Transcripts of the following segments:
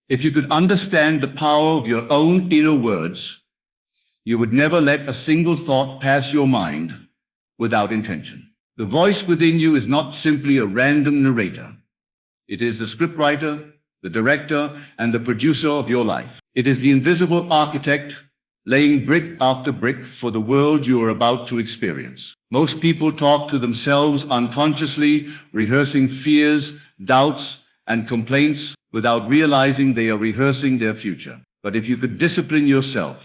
If you could understand the power of your own inner words, you would never let a single thought pass your mind without intention. The voice within you is not simply a random narrator. It is the scriptwriter, the director, and the producer of your life. It is the invisible architect laying brick after brick for the world you are about to experience. Most people talk to themselves unconsciously, rehearsing fears, doubts, and complaints without realizing they are rehearsing their future. But if you could discipline yourself,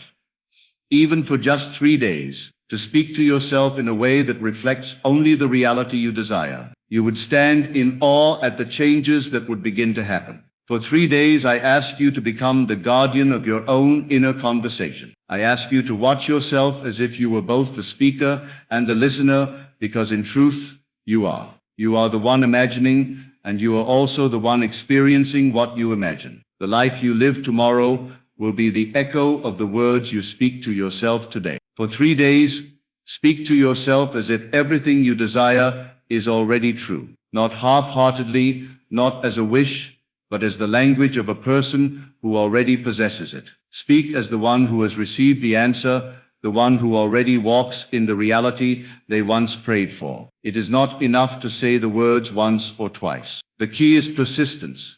even for just 3 days, to speak to yourself in a way that reflects only the reality you desire, you would stand in awe at the changes that would begin to happen. For 3 days, I ask you to become the guardian of your own inner conversation. I ask you to watch yourself as if you were both the speaker and the listener, because in truth, you are. You are the one imagining, and you are also the one experiencing what you imagine. The life you live tomorrow will be the echo of the words you speak to yourself today. For 3 days, speak to yourself as if everything you desire is already true. Not half-heartedly, not as a wish, but as the language of a person who already possesses it. Speak as the one who has received the answer, the one who already walks in the reality they once prayed for. It is not enough to say the words once or twice. The key is persistence,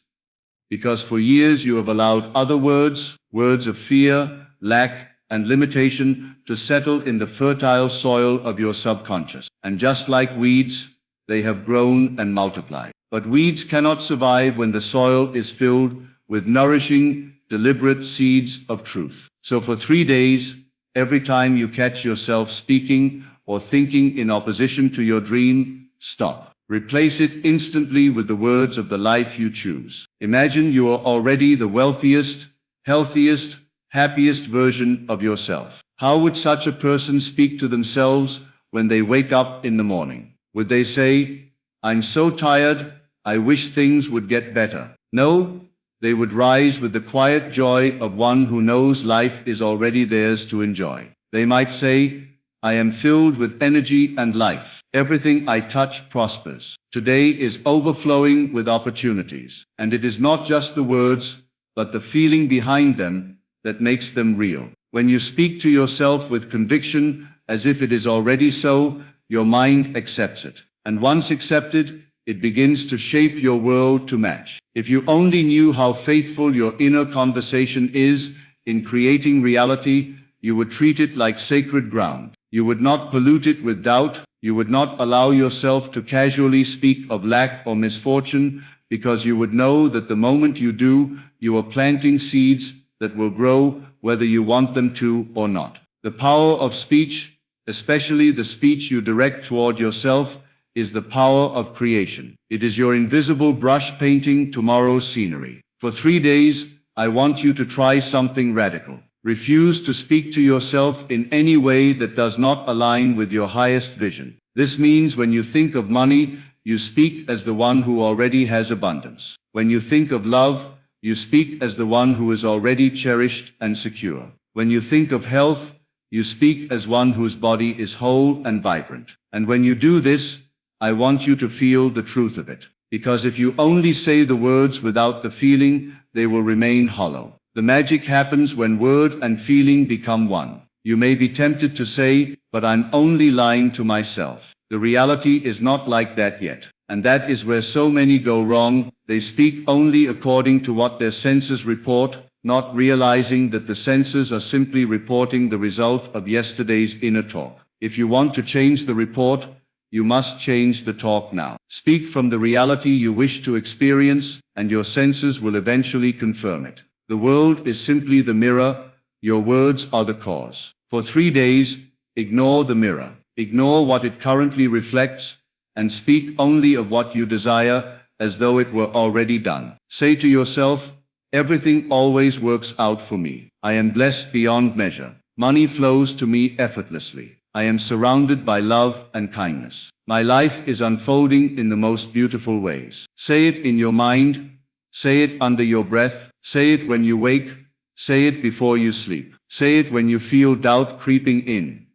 because for years you have allowed other words, words of fear, lack, and limitation to settle in the fertile soil of your subconscious. And just like weeds, they have grown and multiplied. But weeds cannot survive when the soil is filled with nourishing, deliberate seeds of truth. So for 3 days, every time you catch yourself speaking or thinking in opposition to your dream, stop. Replace it instantly with the words of the life you choose. Imagine you are already the wealthiest, healthiest, happiest version of yourself. How would such a person speak to themselves when they wake up in the morning? Would they say, "I'm so tired, I wish things would get better"? No, they would rise with the quiet joy of one who knows life is already theirs to enjoy. They might say, "I am filled with energy and life. Everything I touch prospers. Today is overflowing with opportunities." And it is not just the words, but the feeling behind them that makes them real. When you speak to yourself with conviction, as if it is already so, your mind accepts it. And once accepted, it begins to shape your world to match. If you only knew how faithful your inner conversation is in creating reality, you would treat it like sacred ground. You would not pollute it with doubt. You would not allow yourself to casually speak of lack or misfortune, because you would know that the moment you do, you are planting seeds that will grow whether you want them to or not. The power of speech, especially the speech you direct toward yourself, is the power of creation. It is your invisible brush painting tomorrow's scenery. For 3 days, I want you to try something radical. Refuse to speak to yourself in any way that does not align with your highest vision. This means when you think of money, you speak as the one who already has abundance. When you think of love, you speak as the one who is already cherished and secure. When you think of health, you speak as one whose body is whole and vibrant. And when you do this, I want you to feel the truth of it. Because if you only say the words without the feeling, they will remain hollow. The magic happens when word and feeling become one. You may be tempted to say, "But I'm only lying to myself." The reality is not like that yet. And that is where so many go wrong. They speak only according to what their senses report, not realizing that the senses are simply reporting the result of yesterday's inner talk. If you want to change the report, you must change the talk now. Speak from the reality you wish to experience, and your senses will eventually confirm it. The world is simply the mirror. Your words are the cause. For 3 days, ignore the mirror. Ignore what it currently reflects, and speak only of what you desire, as though it were already done. Say to yourself, "Everything always works out for me. I am blessed beyond measure. Money flows to me effortlessly. I am surrounded by love and kindness. My life is unfolding in the most beautiful ways." Say it in your mind. Say it under your breath. Say it when you wake. Say it before you sleep. Say it when you feel doubt creeping in,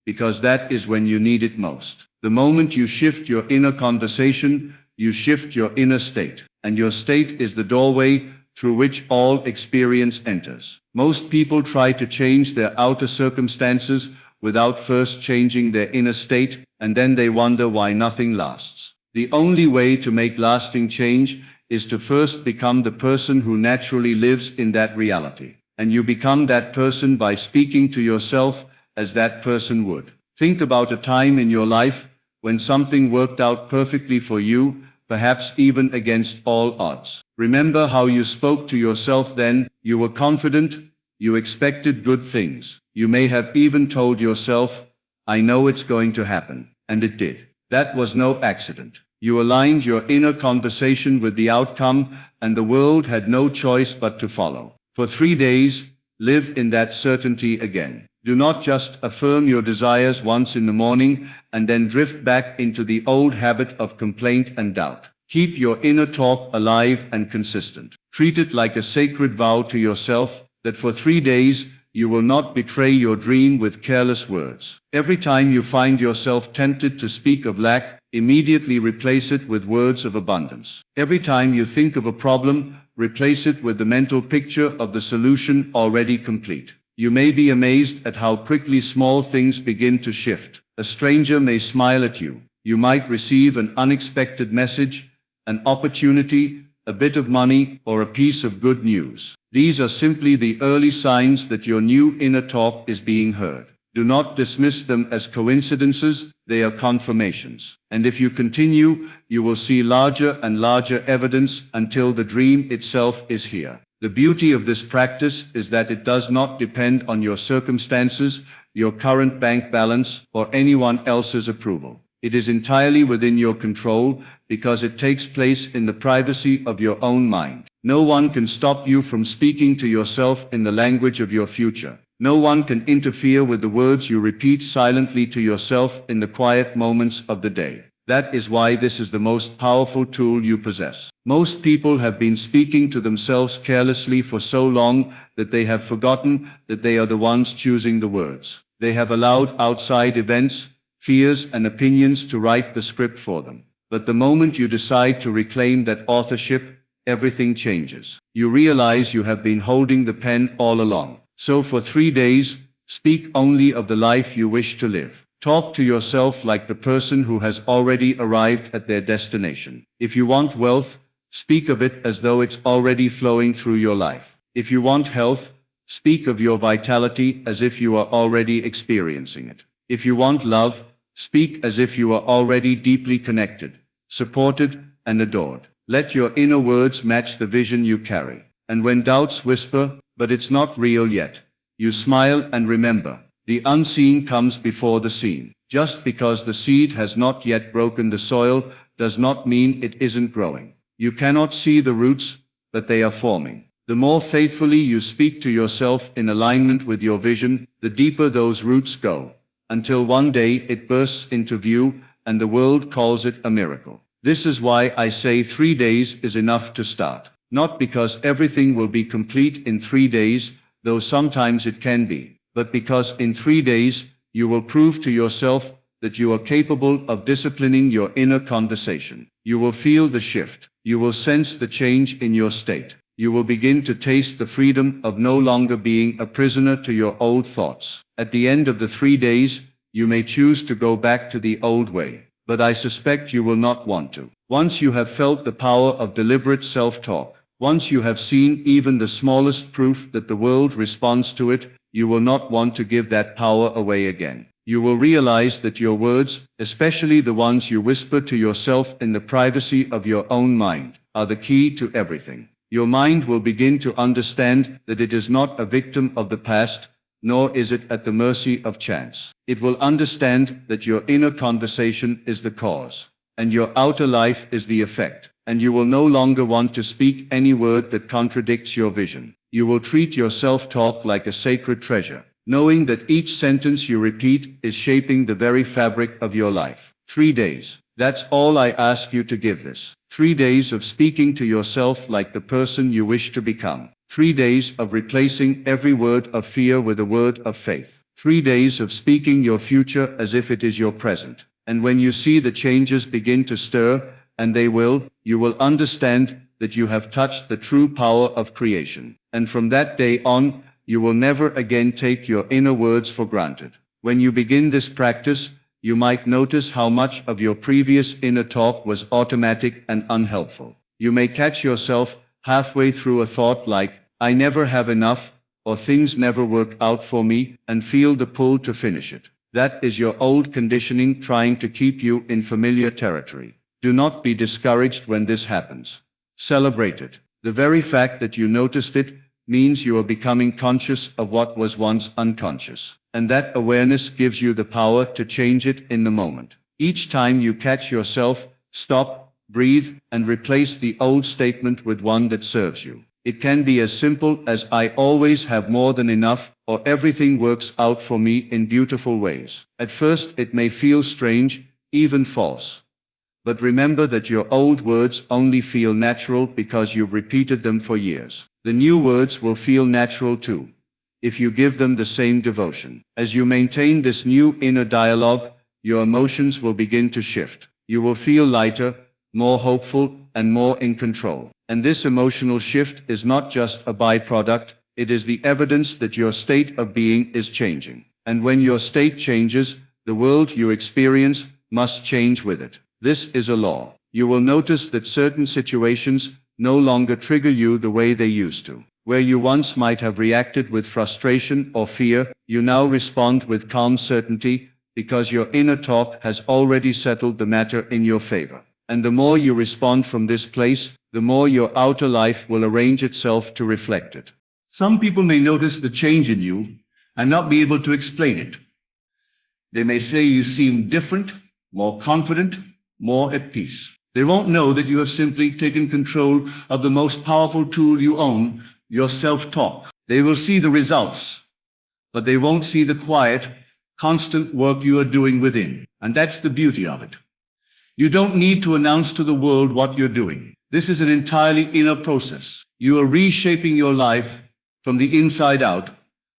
because that is when you need it most. The moment you shift your inner conversation, you shift your inner state. And your state is the doorway through which all experience enters. Most people try to change their outer circumstances without first changing their inner state, and then they wonder why nothing lasts. The only way to make lasting change is to first become the person who naturally lives in that reality. And you become that person by speaking to yourself as that person would. Think about a time in your life when something worked out perfectly for you, perhaps even against all odds. Remember how you spoke to yourself then. You were confident, you expected good things. You may have even told yourself, "I know it's going to happen." And it did. That was no accident. You aligned your inner conversation with the outcome, and the world had no choice but to follow. For 3 days, live in that certainty again. Do not just affirm your desires once in the morning and then drift back into the old habit of complaint and doubt. Keep your inner talk alive and consistent. Treat it like a sacred vow to yourself that for 3 days you will not betray your dream with careless words. Every time you find yourself tempted to speak of lack, immediately replace it with words of abundance. Every time you think of a problem, replace it with the mental picture of the solution already complete. You may be amazed at how quickly small things begin to shift. A stranger may smile at you. You might receive an unexpected message, an opportunity, a bit of money, or a piece of good news. These are simply the early signs that your new inner talk is being heard. Do not dismiss them as coincidences, they are confirmations. And if you continue, you will see larger and larger evidence until the dream itself is here. The beauty of this practice is that it does not depend on your circumstances, your current bank balance, or anyone else's approval. It is entirely within your control because it takes place in the privacy of your own mind. No one can stop you from speaking to yourself in the language of your future. No one can interfere with the words you repeat silently to yourself in the quiet moments of the day. That is why this is the most powerful tool you possess. Most people have been speaking to themselves carelessly for so long that they have forgotten that they are the ones choosing the words. They have allowed outside events, fears, and opinions to write the script for them. But the moment you decide to reclaim that authorship, everything changes. You realize you have been holding the pen all along. So for 3 days, speak only of the life you wish to live. Talk to yourself like the person who has already arrived at their destination. If you want wealth, speak of it as though it's already flowing through your life. If you want health, speak of your vitality as if you are already experiencing it. If you want love, speak as if you are already deeply connected, supported, and adored. Let your inner words match the vision you carry. And when doubts whisper, "But it's not real yet," you smile and remember, the unseen comes before the seen. Just because the seed has not yet broken the soil does not mean it isn't growing. You cannot see the roots, but they are forming. The more faithfully you speak to yourself in alignment with your vision, the deeper those roots go, until one day it bursts into view and the world calls it a miracle. This is why I say 3 days is enough to start. Not because everything will be complete in 3 days, though sometimes it can be, but because in 3 days, you will prove to yourself that you are capable of disciplining your inner conversation. You will feel the shift. You will sense the change in your state. You will begin to taste the freedom of no longer being a prisoner to your old thoughts. At the end of the 3 days, you may choose to go back to the old way, but I suspect you will not want to. Once you have felt the power of deliberate self-talk, once you have seen even the smallest proof that the world responds to it, you will not want to give that power away again. You will realize that your words, especially the ones you whisper to yourself in the privacy of your own mind, are the key to everything. Your mind will begin to understand that it is not a victim of the past, nor is it at the mercy of chance. It will understand that your inner conversation is the cause, and your outer life is the effect. And you will no longer want to speak any word that contradicts your vision. You will treat your self-talk like a sacred treasure, knowing that each sentence you repeat is shaping the very fabric of your life. 3 days. That's all I ask you to give this. 3 days of speaking to yourself like the person you wish to become. 3 days of replacing every word of fear with a word of faith. 3 days of speaking your future as if it is your present. And when you see the changes begin to stir, and they will, you will understand that you have touched the true power of creation. And from that day on, you will never again take your inner words for granted. When you begin this practice, you might notice how much of your previous inner talk was automatic and unhelpful. You may catch yourself halfway through a thought like, "I never have enough," or "things never work out for me," and feel the pull to finish it. That is your old conditioning trying to keep you in familiar territory. Do not be discouraged when this happens. Celebrate it. The very fact that you noticed it means you are becoming conscious of what was once unconscious. And that awareness gives you the power to change it in the moment. Each time you catch yourself, stop, breathe, and replace the old statement with one that serves you. It can be as simple as "I always have more than enough," or "everything works out for me in beautiful ways." At first it may feel strange, even false. But remember that your old words only feel natural because you've repeated them for years. The new words will feel natural too, if you give them the same devotion. As you maintain this new inner dialogue, your emotions will begin to shift. You will feel lighter, more hopeful, and more in control. And this emotional shift is not just a byproduct, it is the evidence that your state of being is changing. And when your state changes, the world you experience must change with it. This is a law. You will notice that certain situations no longer trigger you the way they used to. Where you once might have reacted with frustration or fear, you now respond with calm certainty, because your inner talk has already settled the matter in your favor. And the more you respond from this place, the more your outer life will arrange itself to reflect it. Some people may notice the change in you and not be able to explain it. They may say you seem different, more confident, more at peace. They won't know that you have simply taken control of the most powerful tool you own, your self-talk. They will see the results, but they won't see the quiet, constant work you are doing within. And that's the beauty of it. You don't need to announce to the world what you're doing. This is an entirely inner process. You are reshaping your life from the inside out,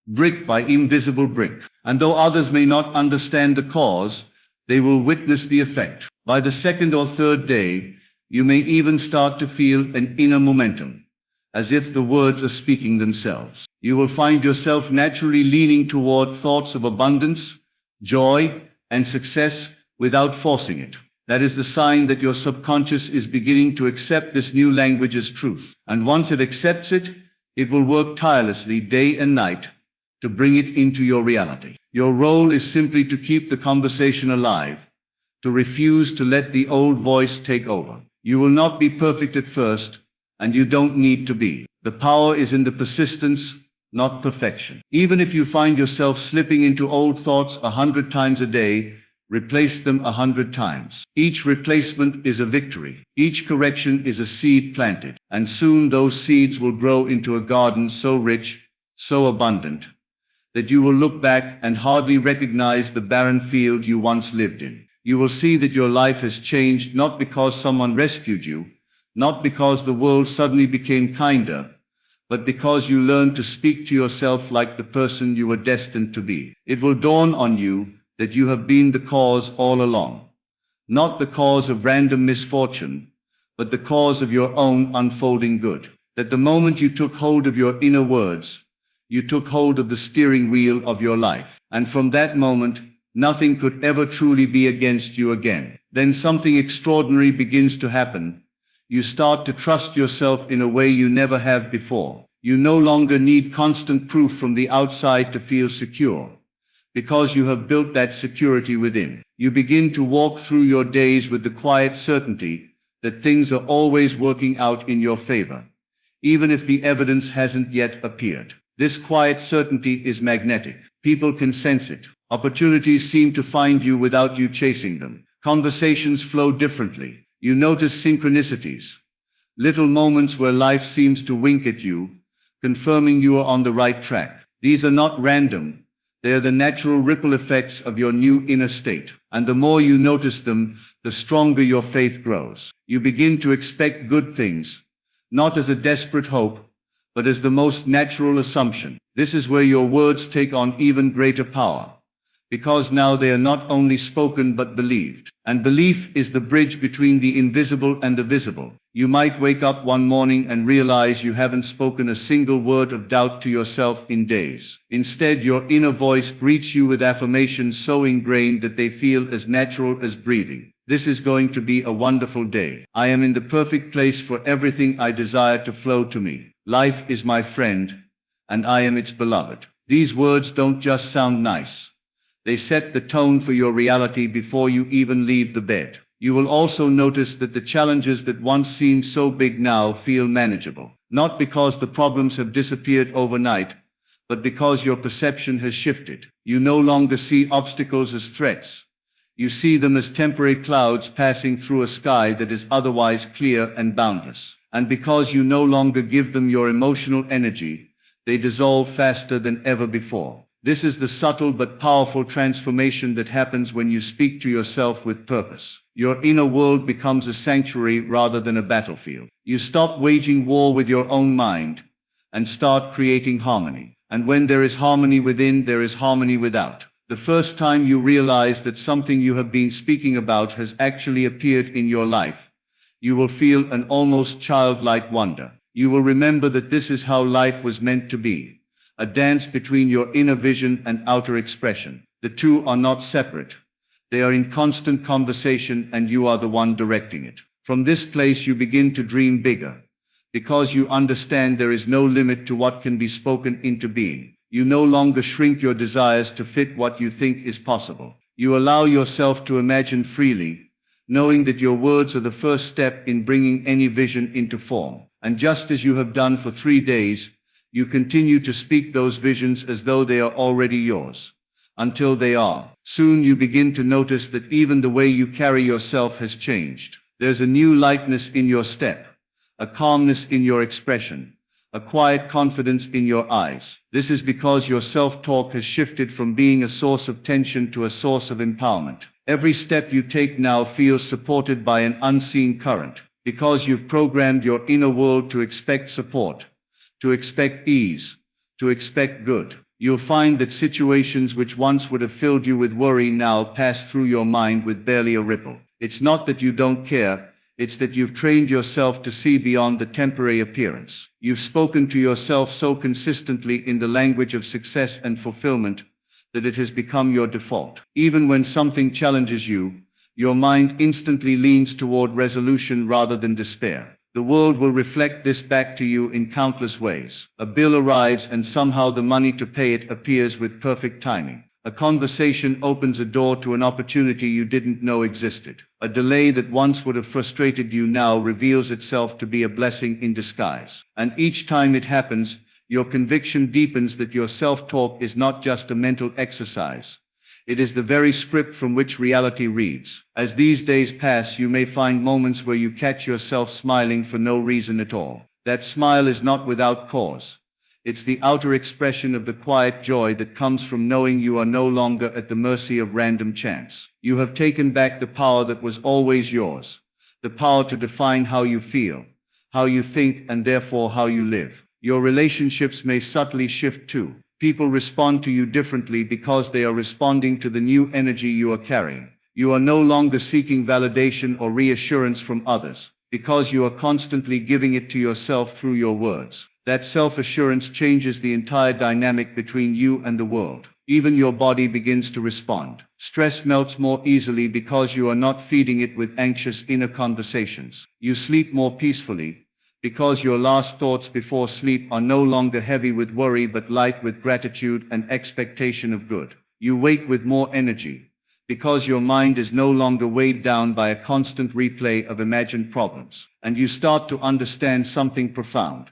brick by invisible brick. And though others may not understand the cause, they will witness the effect. By the second or third day, you may even start to feel an inner momentum, as if the words are speaking themselves. You will find yourself naturally leaning toward thoughts of abundance, joy, and success without forcing it. That is the sign that your subconscious is beginning to accept this new language as truth. And once it accepts it, it will work tirelessly day and night to bring it into your reality. Your role is simply to keep the conversation alive, to refuse to let the old voice take over. You will not be perfect at first, and you don't need to be. The power is in the persistence, not perfection. Even if you find yourself slipping into old thoughts 100 times a day, replace them 100 times. Each replacement is a victory. Each correction is a seed planted. And soon those seeds will grow into a garden so rich, so abundant, that you will look back and hardly recognize the barren field you once lived in. You will see that your life has changed not because someone rescued you, not because the world suddenly became kinder, but because you learned to speak to yourself like the person you were destined to be. It will dawn on you that you have been the cause all along, not the cause of random misfortune, but the cause of your own unfolding good. That the moment you took hold of your inner words, you took hold of the steering wheel of your life. And from that moment, nothing could ever truly be against you again. Then something extraordinary begins to happen. You start to trust yourself in a way you never have before. You no longer need constant proof from the outside to feel secure, because you have built that security within. You begin to walk through your days with the quiet certainty that things are always working out in your favor, even if the evidence hasn't yet appeared. This quiet certainty is magnetic. People can sense it. Opportunities seem to find you without you chasing them. Conversations flow differently. You notice synchronicities, little moments where life seems to wink at you, confirming you are on the right track. These are not random. They are the natural ripple effects of your new inner state. And the more you notice them, the stronger your faith grows. You begin to expect good things, not as a desperate hope, but as the most natural assumption. This is where your words take on even greater power, because now they are not only spoken but believed. And belief is the bridge between the invisible and the visible. You might wake up one morning and realize you haven't spoken a single word of doubt to yourself in days. Instead, your inner voice greets you with affirmations so ingrained that they feel as natural as breathing. This is going to be a wonderful day. I am in the perfect place for everything I desire to flow to me. Life is my friend, and I am its beloved. These words don't just sound nice. They set the tone for your reality before you even leave the bed. You will also notice that the challenges that once seemed so big now feel manageable. Not because the problems have disappeared overnight, but because your perception has shifted. You no longer see obstacles as threats. You see them as temporary clouds passing through a sky that is otherwise clear and boundless. And because you no longer give them your emotional energy, they dissolve faster than ever before. This is the subtle but powerful transformation that happens when you speak to yourself with purpose. Your inner world becomes a sanctuary rather than a battlefield. You stop waging war with your own mind and start creating harmony. And when there is harmony within, there is harmony without. The first time you realize that something you have been speaking about has actually appeared in your life, you will feel an almost childlike wonder. You will remember that this is how life was meant to be. A dance between your inner vision and outer expression. The two are not separate. They are in constant conversation and you are the one directing it. From this place you begin to dream bigger, because you understand there is no limit to what can be spoken into being. You no longer shrink your desires to fit what you think is possible. You allow yourself to imagine freely, knowing that your words are the first step in bringing any vision into form. And just as you have done for 3 days, you continue to speak those visions as though they are already yours, until they are. Soon you begin to notice that even the way you carry yourself has changed. There's a new lightness in your step, a calmness in your expression, a quiet confidence in your eyes. This is because your self-talk has shifted from being a source of tension to a source of empowerment. Every step you take now feels supported by an unseen current, because you've programmed your inner world to expect support, to expect ease, to expect good. You'll find that situations which once would have filled you with worry now pass through your mind with barely a ripple. It's not that you don't care, it's that you've trained yourself to see beyond the temporary appearance. You've spoken to yourself so consistently in the language of success and fulfillment that it has become your default. Even when something challenges you, your mind instantly leans toward resolution rather than despair. The world will reflect this back to you in countless ways. A bill arrives and somehow the money to pay it appears with perfect timing. A conversation opens a door to an opportunity you didn't know existed. A delay that once would have frustrated you now reveals itself to be a blessing in disguise. And each time it happens, your conviction deepens that your self-talk is not just a mental exercise. It is the very script from which reality reads. As these days pass, you may find moments where you catch yourself smiling for no reason at all. That smile is not without cause. It's the outer expression of the quiet joy that comes from knowing you are no longer at the mercy of random chance. You have taken back the power that was always yours, the power to define how you feel, how you think, and therefore how you live. Your relationships may subtly shift too. People respond to you differently because they are responding to the new energy you are carrying. You are no longer seeking validation or reassurance from others, because you are constantly giving it to yourself through your words. That self-assurance changes the entire dynamic between you and the world. Even your body begins to respond. Stress melts more easily because you are not feeding it with anxious inner conversations. You sleep more peacefully, because your last thoughts before sleep are no longer heavy with worry but light with gratitude and expectation of good. You wake with more energy, because your mind is no longer weighed down by a constant replay of imagined problems. And you start to understand something profound,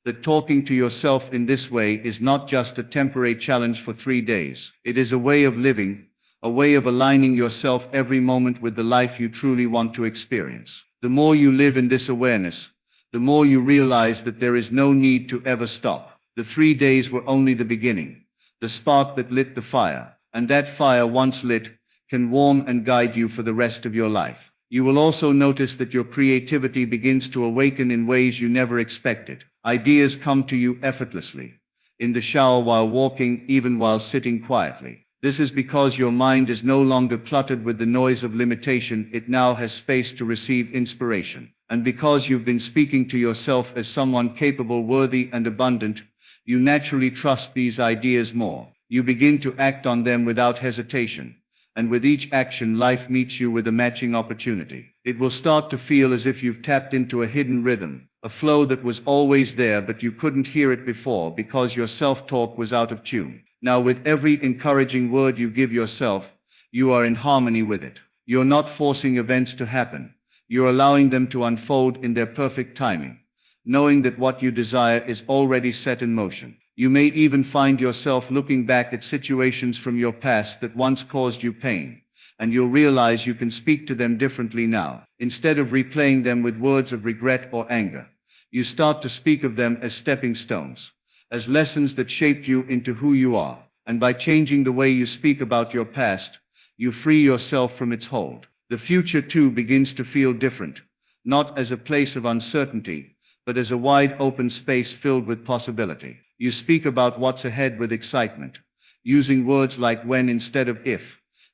that talking to yourself in this way is not just a temporary challenge for 3 days. It is a way of living, a way of aligning yourself every moment with the life you truly want to experience. The more you live in this awareness, the more you realize that there is no need to ever stop. The 3 days were only the beginning, the spark that lit the fire, and that fire once lit can warm and guide you for the rest of your life. You will also notice that your creativity begins to awaken in ways you never expected. Ideas come to you effortlessly, in the shower, while walking, even while sitting quietly. This is because your mind is no longer cluttered with the noise of limitation, it now has space to receive inspiration. And because you've been speaking to yourself as someone capable, worthy, and abundant, you naturally trust these ideas more. You begin to act on them without hesitation. And with each action, life meets you with a matching opportunity. It will start to feel as if you've tapped into a hidden rhythm, a flow that was always there but you couldn't hear it before because your self-talk was out of tune. Now, with every encouraging word you give yourself, you are in harmony with it. You're not forcing events to happen. You're allowing them to unfold in their perfect timing, knowing that what you desire is already set in motion. You may even find yourself looking back at situations from your past that once caused you pain, and you'll realize you can speak to them differently now. Instead of replaying them with words of regret or anger, you start to speak of them as stepping stones, as lessons that shaped you into who you are. And by changing the way you speak about your past, you free yourself from its hold. The future too begins to feel different, not as a place of uncertainty, but as a wide open space filled with possibility. You speak about what's ahead with excitement, using words like when instead of if,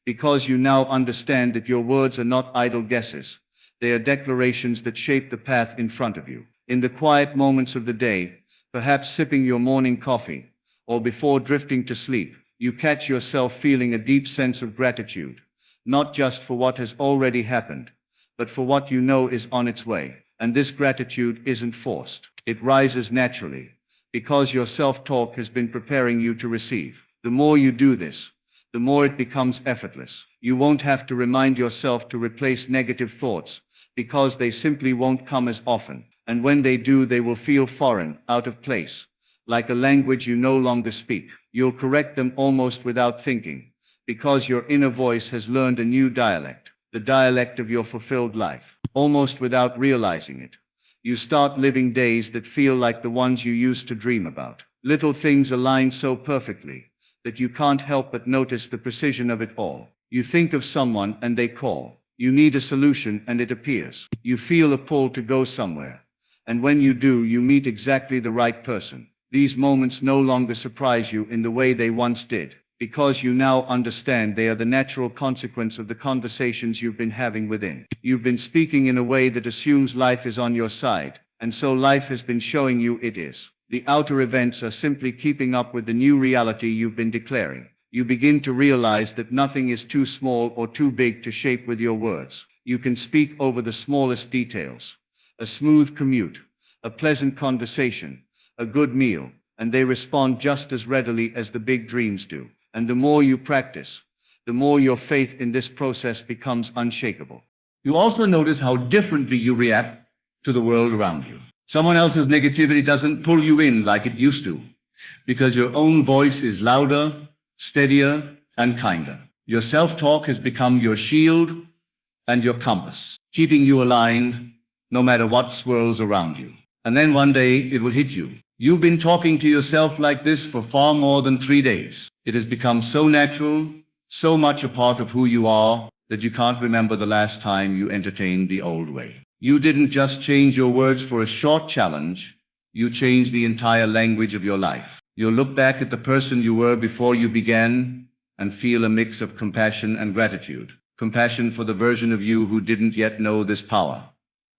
because you now understand that your words are not idle guesses. They are declarations that shape the path in front of you. In the quiet moments of the day, perhaps sipping your morning coffee, or before drifting to sleep, you catch yourself feeling a deep sense of gratitude, not just for what has already happened, but for what you know is on its way. And this gratitude isn't forced. It rises naturally, because your self-talk has been preparing you to receive. The more you do this, the more it becomes effortless. You won't have to remind yourself to replace negative thoughts, because they simply won't come as often. And when they do, they will feel foreign, out of place, like a language you no longer speak. You'll correct them almost without thinking, because your inner voice has learned a new dialect, the dialect of your fulfilled life. Almost without realizing it, you start living days that feel like the ones you used to dream about. Little things align so perfectly that you can't help but notice the precision of it all. You think of someone and they call. You need a solution and it appears. You feel a pull to go somewhere, and when you do, you meet exactly the right person. These moments no longer surprise you in the way they once did, because you now understand they are the natural consequence of the conversations you've been having within. You've been speaking in a way that assumes life is on your side, and so life has been showing you it is. The outer events are simply keeping up with the new reality you've been declaring. You begin to realize that nothing is too small or too big to shape with your words. You can speak over the smallest details. A smooth commute, a pleasant conversation, a good meal, and they respond just as readily as the big dreams do. And the more you practice, the more your faith in this process becomes unshakable. You also notice how differently you react to the world around you. Someone else's negativity doesn't pull you in like it used to, because your own voice is louder, steadier, and kinder. Your self-talk has become your shield and your compass, keeping you aligned no matter what swirls around you. And then one day it will hit you. You've been talking to yourself like this for far more than 3 days. It has become so natural, so much a part of who you are, that you can't remember the last time you entertained the old way. You didn't just change your words for a short challenge, you changed the entire language of your life. You'll look back at the person you were before you began and feel a mix of compassion and gratitude. Compassion for the version of you who didn't yet know this power,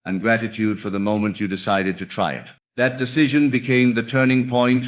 and gratitude for the moment you decided to try it. That decision became the turning point,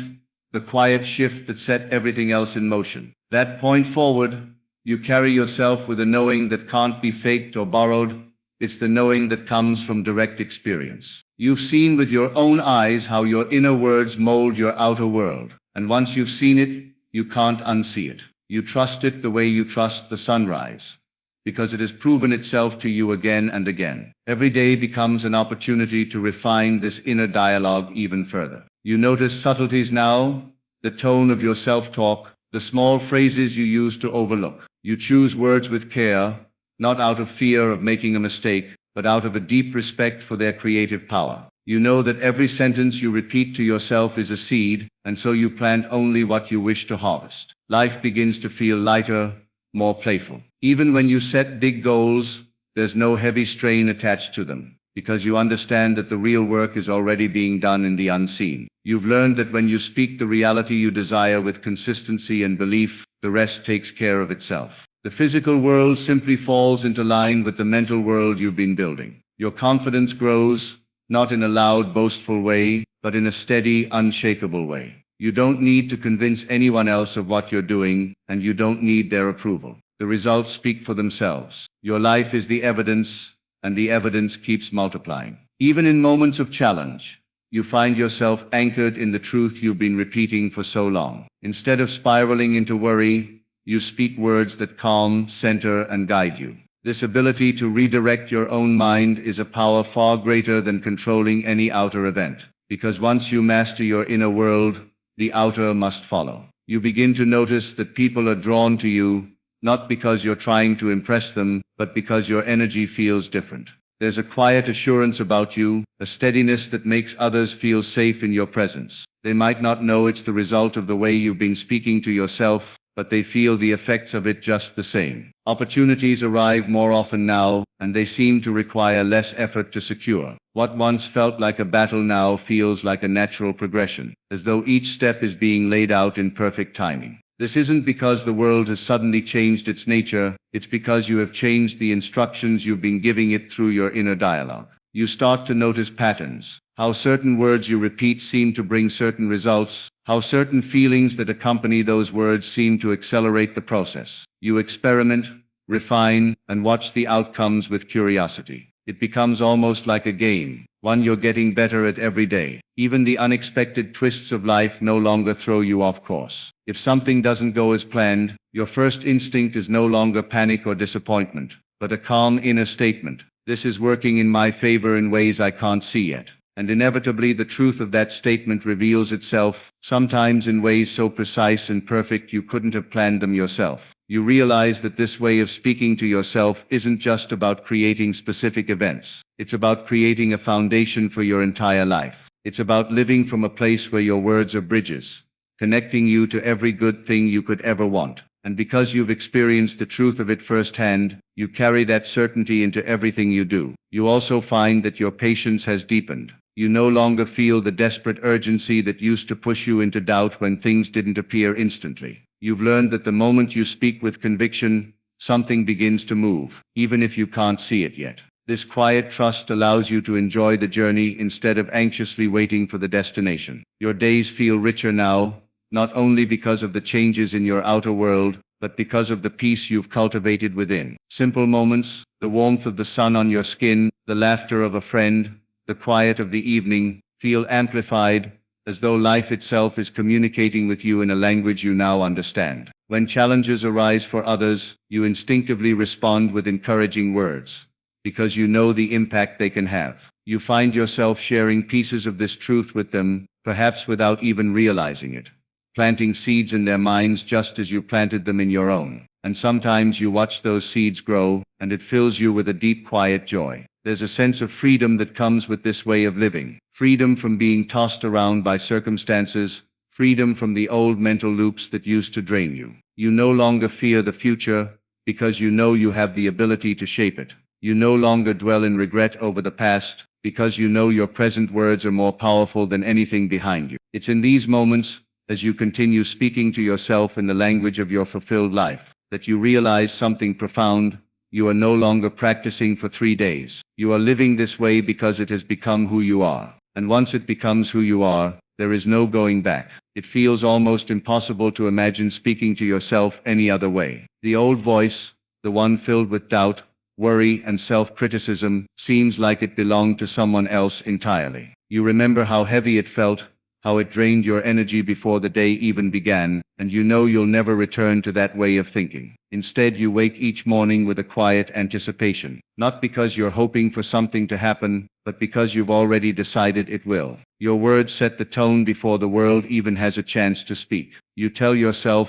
the quiet shift that set everything else in motion. That point forward, you carry yourself with a knowing that can't be faked or borrowed. It's the knowing that comes from direct experience. You've seen with your own eyes how your inner words mold your outer world. And once you've seen it, you can't unsee it. You trust it the way you trust the sunrise, because it has proven itself to you again and again. Every day becomes an opportunity to refine this inner dialogue even further. You notice subtleties now, the tone of your self-talk, the small phrases you used to overlook. You choose words with care, not out of fear of making a mistake, but out of a deep respect for their creative power. You know that every sentence you repeat to yourself is a seed, and so you plant only what you wish to harvest. Life begins to feel lighter, more playful. Even when you set big goals, there's no heavy strain attached to them, because you understand that the real work is already being done in the unseen. You've learned that when you speak the reality you desire with consistency and belief, the rest takes care of itself. The physical world simply falls into line with the mental world you've been building. Your confidence grows, not in a loud, boastful way, but in a steady, unshakable way. You don't need to convince anyone else of what you're doing, and you don't need their approval. The results speak for themselves. Your life is the evidence, and the evidence keeps multiplying. Even in moments of challenge, you find yourself anchored in the truth you've been repeating for so long. Instead of spiraling into worry, you speak words that calm, center, and guide you. This ability to redirect your own mind is a power far greater than controlling any outer event. Because once you master your inner world, the outer must follow. You begin to notice that people are drawn to you, not because you're trying to impress them, but because your energy feels different. There's a quiet assurance about you, a steadiness that makes others feel safe in your presence. They might not know it's the result of the way you've been speaking to yourself, but they feel the effects of it just the same. Opportunities arrive more often now, and they seem to require less effort to secure. What once felt like a battle now feels like a natural progression, as though each step is being laid out in perfect timing. This isn't because the world has suddenly changed its nature, it's because you have changed the instructions you've been giving it through your inner dialogue. You start to notice patterns, how certain words you repeat seem to bring certain results, how certain feelings that accompany those words seem to accelerate the process. You experiment, refine, and watch the outcomes with curiosity. It becomes almost like a game, one you're getting better at every day. Even the unexpected twists of life no longer throw you off course. If something doesn't go as planned, your first instinct is no longer panic or disappointment, but a calm inner statement. This is working in my favor in ways I can't see yet. And inevitably the truth of that statement reveals itself, sometimes in ways so precise and perfect you couldn't have planned them yourself. You realize that this way of speaking to yourself isn't just about creating specific events. It's about creating a foundation for your entire life. It's about living from a place where your words are bridges, connecting you to every good thing you could ever want. And because you've experienced the truth of it firsthand, you carry that certainty into everything you do. You also find that your patience has deepened. You no longer feel the desperate urgency that used to push you into doubt when things didn't appear instantly. You've learned that the moment you speak with conviction, something begins to move, even if you can't see it yet. This quiet trust allows you to enjoy the journey instead of anxiously waiting for the destination. Your days feel richer now, not only because of the changes in your outer world, but because of the peace you've cultivated within. Simple moments, the warmth of the sun on your skin, the laughter of a friend, the quiet of the evening, feel amplified, as though life itself is communicating with you in a language you now understand. When challenges arise for others, you instinctively respond with encouraging words, because you know the impact they can have. You find yourself sharing pieces of this truth with them, perhaps without even realizing it, planting seeds in their minds just as you planted them in your own. And sometimes you watch those seeds grow, and it fills you with a deep, quiet joy. There's a sense of freedom that comes with this way of living. Freedom from being tossed around by circumstances, freedom from the old mental loops that used to drain you. You no longer fear the future, because you know you have the ability to shape it. You no longer dwell in regret over the past, because you know your present words are more powerful than anything behind you. It's in these moments, as you continue speaking to yourself in the language of your fulfilled life, that you realize something profound. You are no longer practicing for 3 days. You are living this way because it has become who you are. And once it becomes who you are, there is no going back. It feels almost impossible to imagine speaking to yourself any other way. The old voice, the one filled with doubt, worry, and self-criticism, seems like it belonged to someone else entirely. You remember how heavy it felt, how it drained your energy before the day even began, and you know you'll never return to that way of thinking. Instead, you wake each morning with a quiet anticipation, not because you're hoping for something to happen, but because you've already decided it will. Your words set the tone before the world even has a chance to speak. You tell yourself,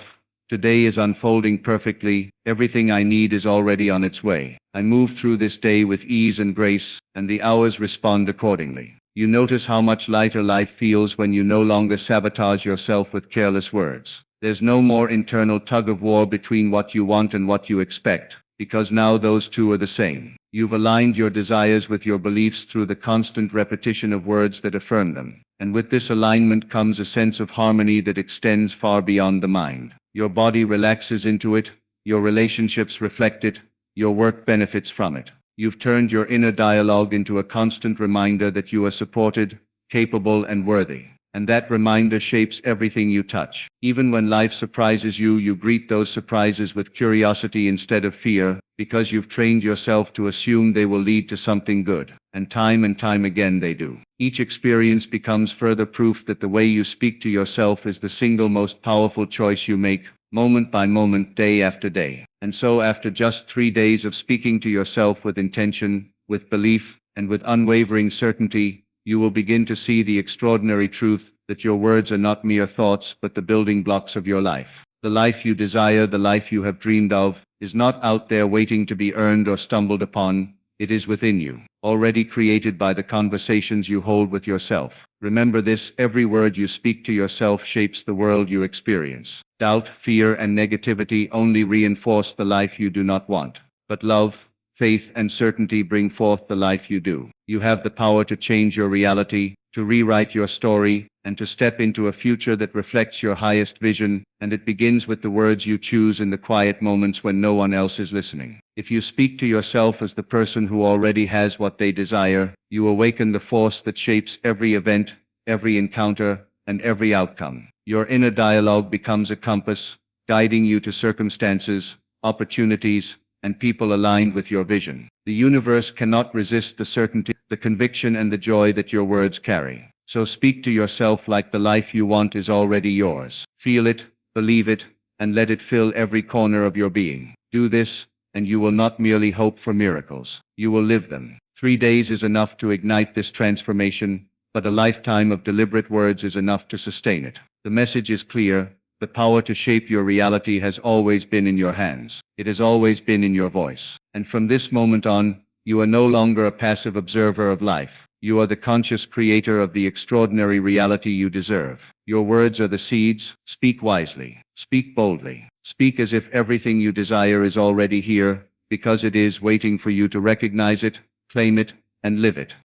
today is unfolding perfectly, everything I need is already on its way. I move through this day with ease and grace, and the hours respond accordingly. You notice how much lighter life feels when you no longer sabotage yourself with careless words. There's no more internal tug-of-war between what you want and what you expect, because now those two are the same. You've aligned your desires with your beliefs through the constant repetition of words that affirm them. And with this alignment comes a sense of harmony that extends far beyond the mind. Your body relaxes into it, your relationships reflect it, your work benefits from it. You've turned your inner dialogue into a constant reminder that you are supported, capable, and worthy. And that reminder shapes everything you touch. Even when life surprises you, you greet those surprises with curiosity instead of fear, because you've trained yourself to assume they will lead to something good. And time again they do. Each experience becomes further proof that the way you speak to yourself is the single most powerful choice you make, moment by moment, day after day. And so after just 3 days of speaking to yourself with intention, with belief, and with unwavering certainty, you will begin to see the extraordinary truth that your words are not mere thoughts but the building blocks of your life. The life you desire, the life you have dreamed of, is not out there waiting to be earned or stumbled upon. It is within you, already created by the conversations you hold with yourself. Remember this: every word you speak to yourself shapes the world you experience. Doubt, fear, and negativity only reinforce the life you do not want. But love, faith, and certainty bring forth the life you do. You have the power to change your reality, to rewrite your story, and to step into a future that reflects your highest vision, and it begins with the words you choose in the quiet moments when no one else is listening. If you speak to yourself as the person who already has what they desire, you awaken the force that shapes every event, every encounter, and every outcome. Your inner dialogue becomes a compass, guiding you to circumstances, opportunities, and people aligned with your vision. The universe cannot resist the certainty, the conviction, and the joy that your words carry. So speak to yourself like the life you want is already yours. Feel it, believe it, and let it fill every corner of your being. Do this, and you will not merely hope for miracles. You will live them. 3 days is enough to ignite this transformation, but a lifetime of deliberate words is enough to sustain it. The message is clear. The power to shape your reality has always been in your hands. It has always been in your voice. And from this moment on, you are no longer a passive observer of life. You are the conscious creator of the extraordinary reality you deserve. Your words are the seeds. Speak wisely. Speak boldly. Speak as if everything you desire is already here, because it is, waiting for you to recognize it, claim it, and live it.